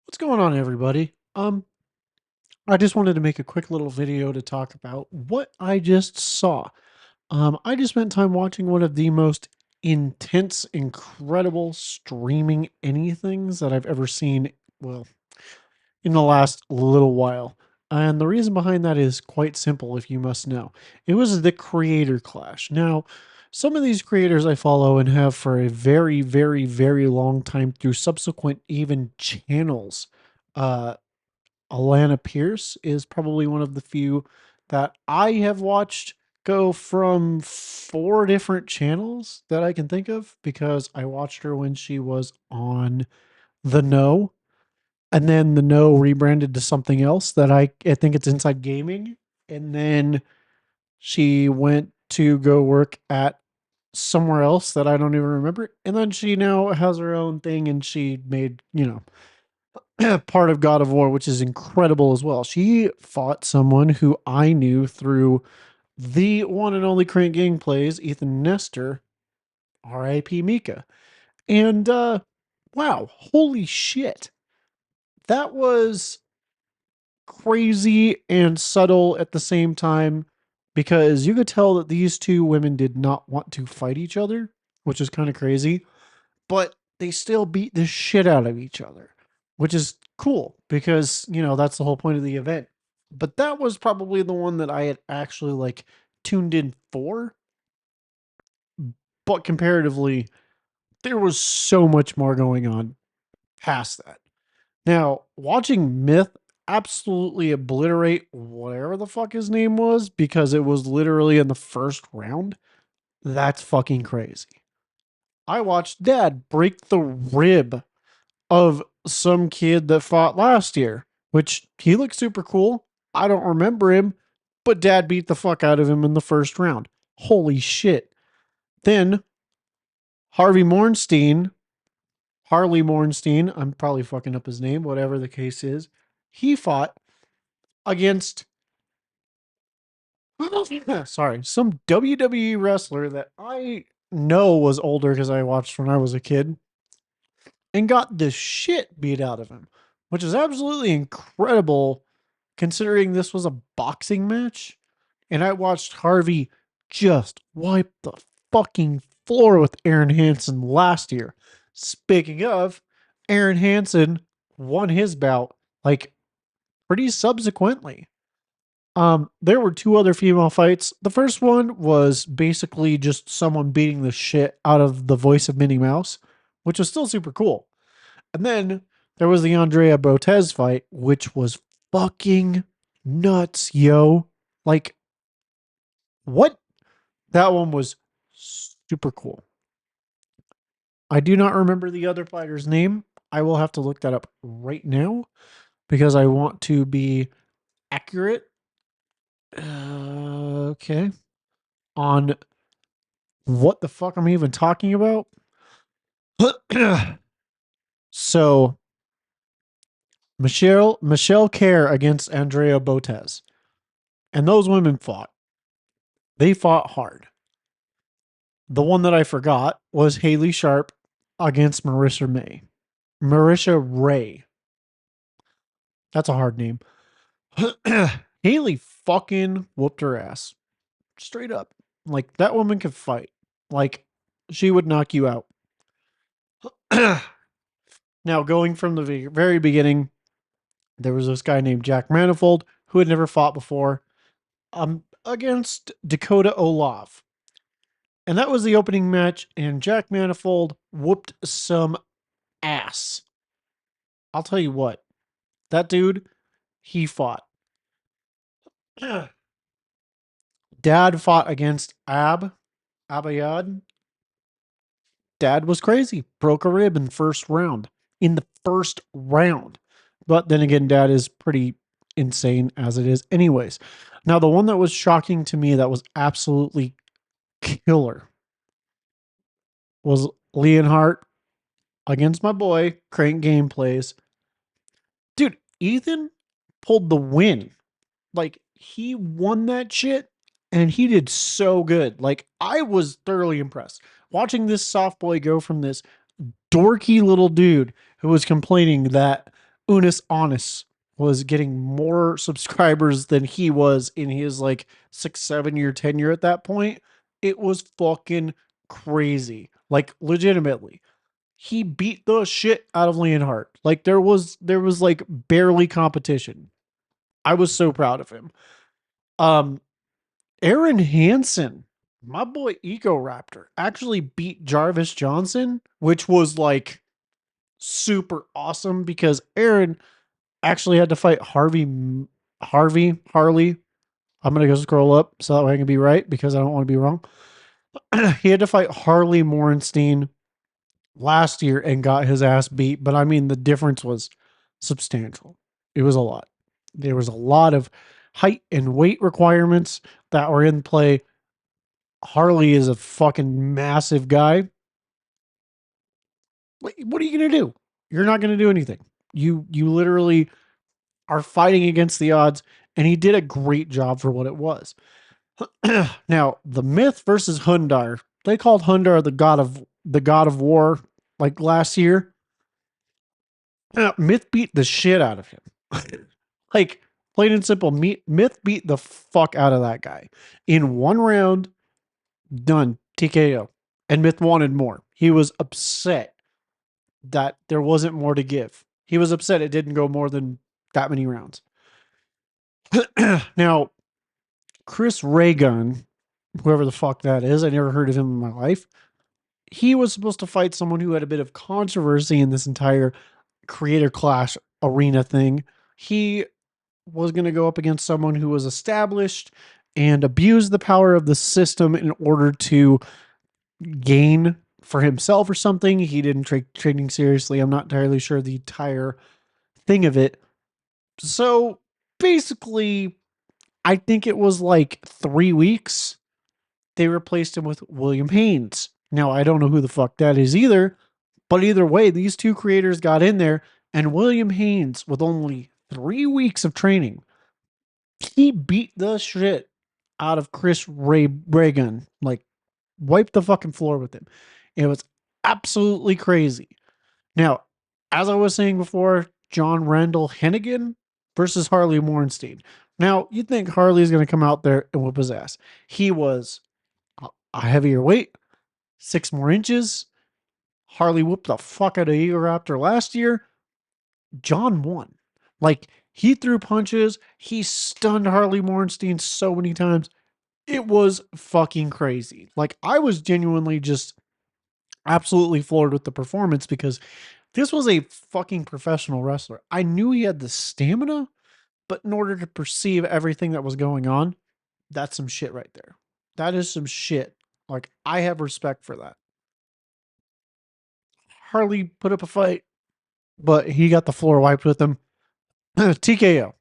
What's going on, everybody? I just wanted to make a quick little video to talk about what I just saw. I just spent time watching one of the most intense, incredible streaming anythings that I've ever seen, well, in the last little while. And the reason behind that is quite simple, if you must know. It was the Creator Clash. Now, some of these creators I follow and have for a very, very, very long time through subsequent even channels. Uh, Alana Pierce is probably one of the few that I have watched go from 4 different channels that I can think of because I watched her when she was on The Know, and then The Know rebranded to something else that I think it's Inside Gaming, and then she went to go work at somewhere else that I don't even remember, and then she now has her own thing and she made, part of God of War, which is incredible as well. She fought someone who I knew through the one and only Crank Gameplays, Ethan Nestor, R.I.P. Mika. And wow, holy shit. That was crazy and subtle at the same time because you could tell that these two women did not want to fight each other, which is kind of crazy, but they still beat the shit out of each other, which is cool because, that's the whole point of the event. But that was probably the one that I had actually like tuned in for. But comparatively, there was so much more going on past that. Now, watching Myth absolutely obliterate whatever the fuck his name was because it was literally in the first round, that's fucking crazy. I watched Dad break the rib of some kid that fought last year, which he looked super cool. I don't remember him, but Dad beat the fuck out of him in the first round. Holy shit. Then Harvey Mornstein, Harley Mornstein, I'm probably fucking up his name, whatever the case is, he fought against sorry, some WWE wrestler that I know was older because I watched when I was a kid and got the shit beat out of him, which is absolutely incredible considering this was a boxing match. And I watched Harvey just wipe the fucking floor with Aaron Hansen last year. Speaking of, Aaron Hansen won his bout like pretty subsequently. There were two other female fights. The first one was basically just someone beating the shit out of the voice of Minnie Mouse, which was still super cool. And then there was the Andrea Botez fight, which was fucking nuts, yo. Like, what? That one was super cool. I do not remember the other fighter's name. I will have to look that up right now because I want to be accurate. Okay. On what the fuck I'm even talking about. So Michelle Kerr against Andrea Botez. And those women fought. They fought hard. The one that I forgot was Haley Sharp against Marissa May. Marisha Ray. That's a hard name. Haley fucking whooped her ass. Straight up. Like, that woman could fight. Like, she would knock you out. Now, going from the very beginning, there was this guy named Jack Manifold who had never fought before against Dakota Olaf. And that was the opening match, and Jack Manifold whooped some ass. I'll tell you what, that dude, he fought. Dad fought against Abayad. Dad was crazy. Broke a rib in the first round. In the first round. But then again, Dad is pretty insane as it is anyways. Now, the one that was shocking to me that was absolutely killer was Leonhardt against my boy, Crank Gameplays. Dude, Ethan pulled the win. Like, he won that shit and he did so good. Like, I was thoroughly impressed watching this soft boy go from this dorky little dude who was complaining that Unis Honest was getting more subscribers than he was in his like 6, 7 year tenure at that point. It was fucking crazy. Like legitimately. He beat the shit out of Leonhardt. Like there was like barely competition. I was so proud of him. Um Aaron Hansen, my boy Eco Raptor, actually beat Jarvis Johnson, which was like super awesome because Aaron actually had to fight Harley. I'm gonna go scroll up so that way I can be right because I don't want to be wrong. He had to fight Harley Morenstein last year and got his ass beat, but I mean the difference was substantial. It was a lot. There was a lot of height and weight requirements that were in play. Harley is a fucking massive guy. What are you gonna do? You're not gonna do anything. You literally are fighting against the odds, and he did a great job for what it was. Now, the Myth versus Hundar. They called Hundar the god of war like last year. Myth beat the shit out of him. Like plain and simple, Myth beat the fuck out of that guy in one round. Done. TKO. And Myth wanted more. He was upset that there wasn't more to give. He was upset it didn't go more than that many rounds. Now, Chris Raygun, whoever the fuck that is, I never heard of him in my life. He was supposed to fight someone who had a bit of controversy in this entire creator clash arena thing. He was going to go up against someone who was established and abused the power of the system in order to gain for himself or something. He didn't take trading seriously. I'm not entirely sure the entire thing of it. So basically, I think it was like 3 weeks. They replaced him with William Haynes. Now, I don't know who the fuck that is either, but either way, these two creators got in there, and William Haynes, with only 3 weeks of training, he beat the shit out of Chris Reagan. Like, wiped the fucking floor with him. It was absolutely crazy. Now, as I was saying before, John Randall Hennigan versus Harley Morenstein. Now, you'd think Harley's going to come out there and whip his ass. He was a heavier weight, 6 more inches. Harley whooped the fuck out of Egoraptor last year. John won. Like, he threw punches. He stunned Harley Morenstein so many times. It was fucking crazy. Like, I was genuinely just absolutely floored with the performance because this was a fucking professional wrestler. I knew he had the stamina, but in order to perceive everything that was going on, that's some shit right there. That is some shit. Like, I have respect for that. Harley put up a fight, but he got the floor wiped with him. TKO.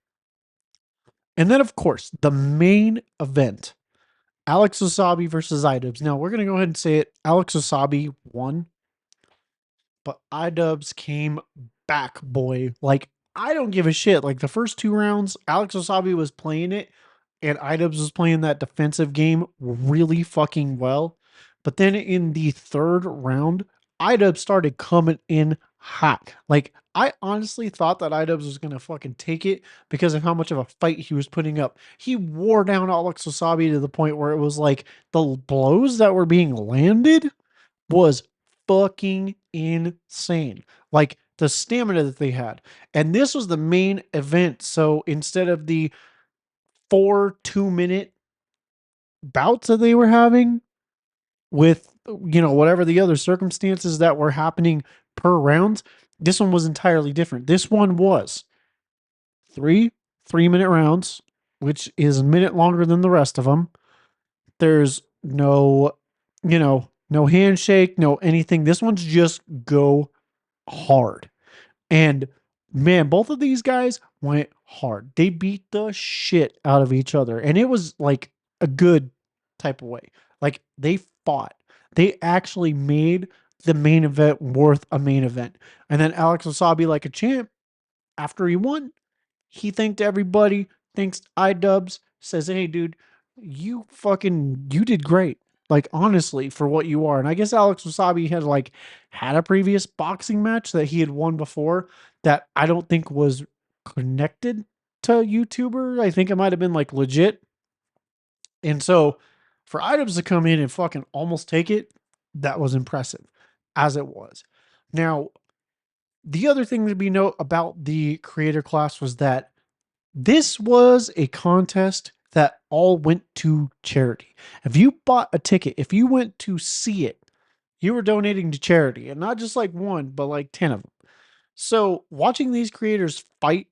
And then, of course, the main event, Alex Wasabi versus Idubbbz. Now, we're going to go ahead and say it. Alex Wasabi won, but Idubbbz came back, boy. Like, I don't give a shit. Like, the first 2 rounds, Alex Wasabi was playing it, and Idubbbz was playing that defensive game really fucking well. But then in the third round, Idubbbz started coming in hot. Like, I honestly thought that Idubbbz was going to fucking take it because of how much of a fight he was putting up. He wore down Alex Wasabi to the point where it was like the blows that were being landed was fucking insane. Like the stamina that they had. And this was the main event. So instead of the 4 2-minute bouts that they were having with, whatever the other circumstances that were happening per round, this one was entirely different. This one was 3 3-minute rounds, which is a minute longer than the rest of them. There's no handshake, no anything. This one's just go hard. And man, both of these guys went hard. They beat the shit out of each other. And it was like a good type of way. Like they fought. They actually made the main event worth a main event. And then Alex Wasabi, like a champ, after he won, he thanked everybody, thanks Idubbbz, says, "Hey, dude, you did great. Like, honestly, for what you are. And I guess Alex Wasabi had like had a previous boxing match that he had won before that I don't think was connected to YouTuber. I think it might have been like legit. And so for items to come in and fucking almost take it, that was impressive as it was. Now, the other thing to be note about the creator class was that this was a contest that all went to charity. If you bought a ticket, if you went to see it, you were donating to charity, and not just like one, but like 10 of them. So, watching these creators fight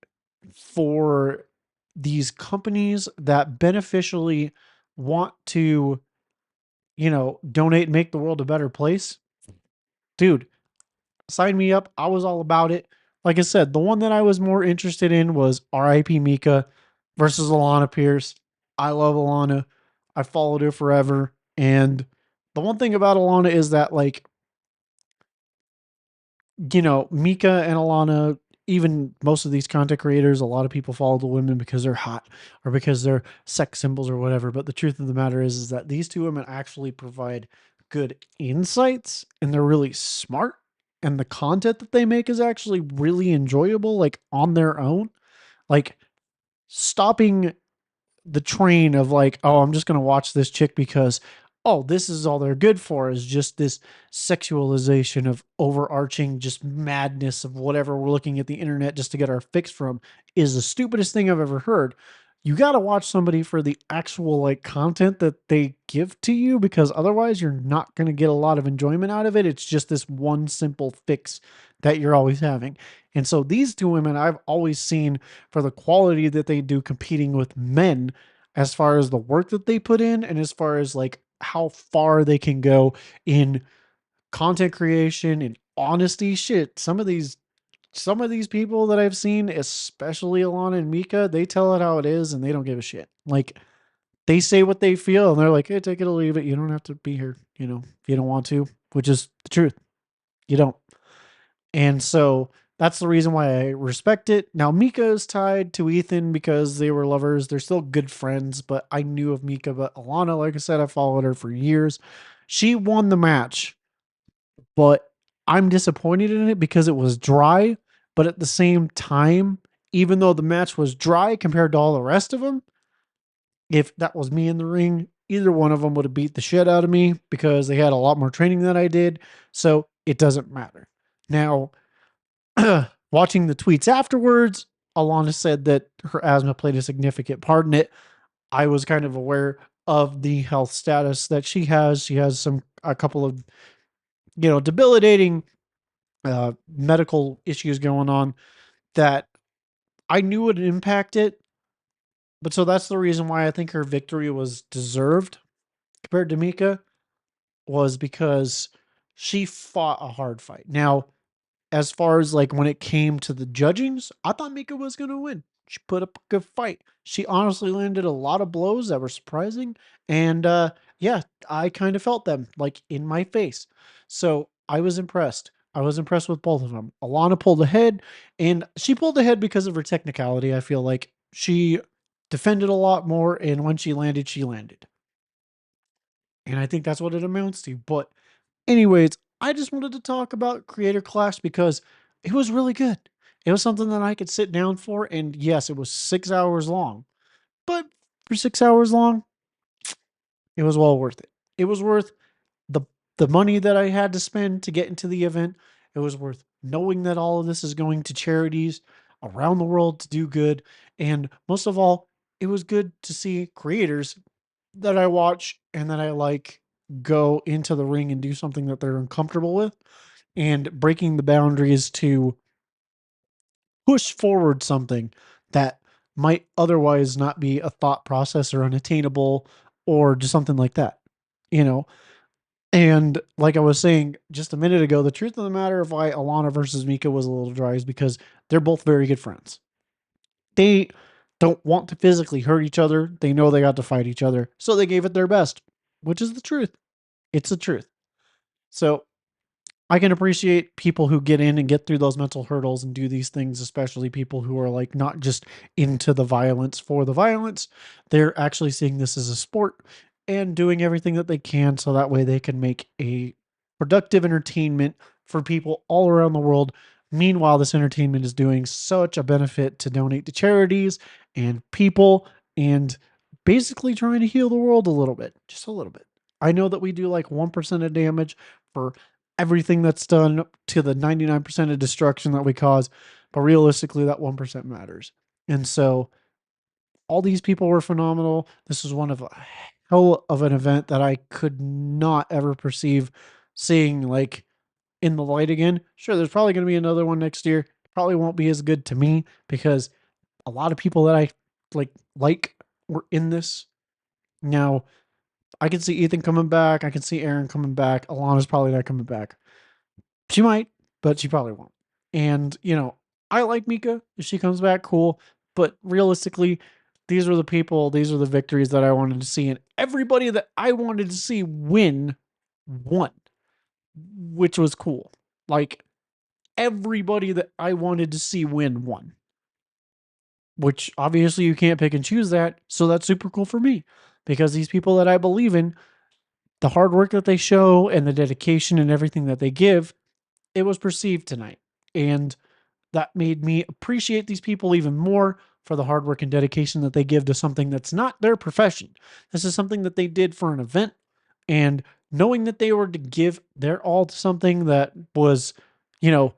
for these companies that beneficially want to, donate and make the world a better place, dude, sign me up. I was all about it. Like I said, the one that I was more interested in was RIP Mika versus Alana Pierce. I love Alana. I followed her forever. And the one thing about Alana is that, like, Mika and Alana, even most of these content creators, a lot of people follow the women because they're hot or because they're sex symbols or whatever. But the truth of the matter is that these two women actually provide good insights and they're really smart. And the content that they make is actually really enjoyable, like on their own. Like stopping the train of like, oh, I'm just going to watch this chick because, oh, this is all they're good for is just this sexualization of overarching just madness of whatever we're looking at the internet just to get our fix from is the stupidest thing I've ever heard. You got to watch somebody for the actual like content that they give to you because otherwise you're not going to get a lot of enjoyment out of it. It's just this one simple fix that you're always having. And so these two women I've always seen for the quality that they do competing with men as far as the work that they put in and as far as like how far they can go in content creation and honesty. Shit, some of these people that I've seen, especially Alana and Mika, they tell it how it is and they don't give a shit. Like they say what they feel and they're like, hey, take it or leave it. You don't have to be here, if you don't want to, which is the truth. You don't. And so that's the reason why I respect it. Now, Mika is tied to Ethan because they were lovers. They're still good friends, but I knew of Mika. But Alana, like I said, I followed her for years. She won the match, but I'm disappointed in it because it was dry. But at the same time, even though the match was dry compared to all the rest of them, if that was me in the ring, either one of them would have beat the shit out of me because they had a lot more training than I did. So it doesn't matter. Now, watching the tweets afterwards, Alana said that her asthma played a significant part in it. I was kind of aware of the health status that she has. She has a couple of, debilitating medical issues going on that I knew would impact it. But so that's the reason why I think her victory was deserved compared to Mika was because she fought a hard fight. Now, as far as like when it came to the judgings, I thought Mika was going to win. She put up a good fight. She honestly landed a lot of blows that were surprising. And yeah, I kind of felt them like in my face. So I was impressed. I was impressed with both of them. Alana pulled ahead, and she pulled ahead because of her technicality. I feel like she defended a lot more, and when she landed, she landed. And I think that's what it amounts to. But anyways, I just wanted to talk about Creator Clash because it was really good. It was something that I could sit down for, and yes, it was 6 hours long. But for 6 hours long, it was well worth it. It was worth the the money that I had to spend to get into the event. It was worth knowing that all of this is going to charities around the world to do good. And most of all, it was good to see creators that I watch and that I like go into the ring and do something that they're uncomfortable with and breaking the boundaries to push forward something that might otherwise not be a thought process or unattainable or just something like that, you know? And like I was saying just a minute ago, the truth of the matter of why Alana versus Mika was a little dry is because they're both very good friends. They don't want to physically hurt each other. They know they got to fight each other. So they gave it their best, which is the truth. It's the truth. So I can appreciate people who get in and get through those mental hurdles and do these things, especially people who are like not just into the violence for the violence. They're actually seeing this as a sport and doing everything that they can so that way they can make a productive entertainment for people all around the world. Meanwhile, this entertainment is doing such a benefit to donate to charities and people and basically trying to heal the world a little bit, just a little bit. I know that we do like 1% of damage for everything that's done to the 99% of destruction that we cause, but realistically, that 1% matters. And so, all these people were phenomenal. This was one of a hell of an event that I could not ever perceive seeing like in the light again. Sure, there's probably going to be another one next year. Probably won't be as good to me because a lot of people that I like were in this. Now, I can see Ethan coming back. I can see Aaron coming back. Alana's probably not coming back. She might, but she probably won't. And, I like Mika. If she comes back, cool. But realistically, these are the people, these are the victories that I wanted to see. And everybody that I wanted to see win won, which was cool. Like, everybody that I wanted to see win won, which obviously you can't pick and choose that. So that's super cool for me because these people that I believe in, the hard work that they show and the dedication and everything that they give, it was perceived tonight. And that made me appreciate these people even more for the hard work and dedication that they give to something that's not their profession. This is something that they did for an event. And knowing that they were to give their all to something that was, you know,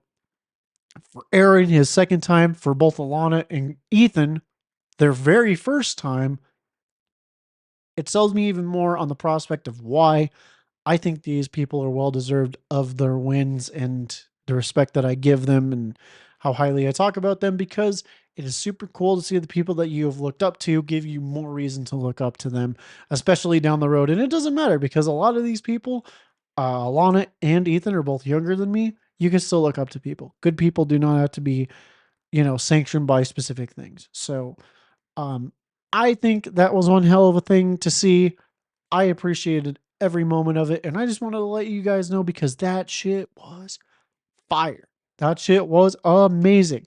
for Aaron, his second time, for both Alana and Ethan, their very first time, it sells me even more on the prospect of why I think these people are well deserved of their wins and the respect that I give them and how highly I talk about them because it is super cool to see the people that you have looked up to give you more reason to look up to them, especially down the road. And it doesn't matter because a lot of these people, Alana and Ethan, are both younger than me. You can still look up to people. Good people do not have to be, sanctioned by specific things. So, um, I think that was one hell of a thing to see. I appreciated every moment of it, and I just wanted to let you guys know because that shit was fire. That shit was amazing.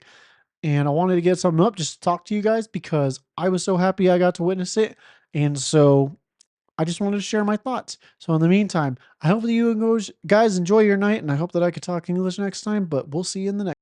And I wanted to get something up just to talk to you guys because I was so happy I got to witness it. And so I just wanted to share my thoughts. So in the meantime, I hope that you guys enjoy your night, and I hope that I could talk English next time, but we'll see you in the next.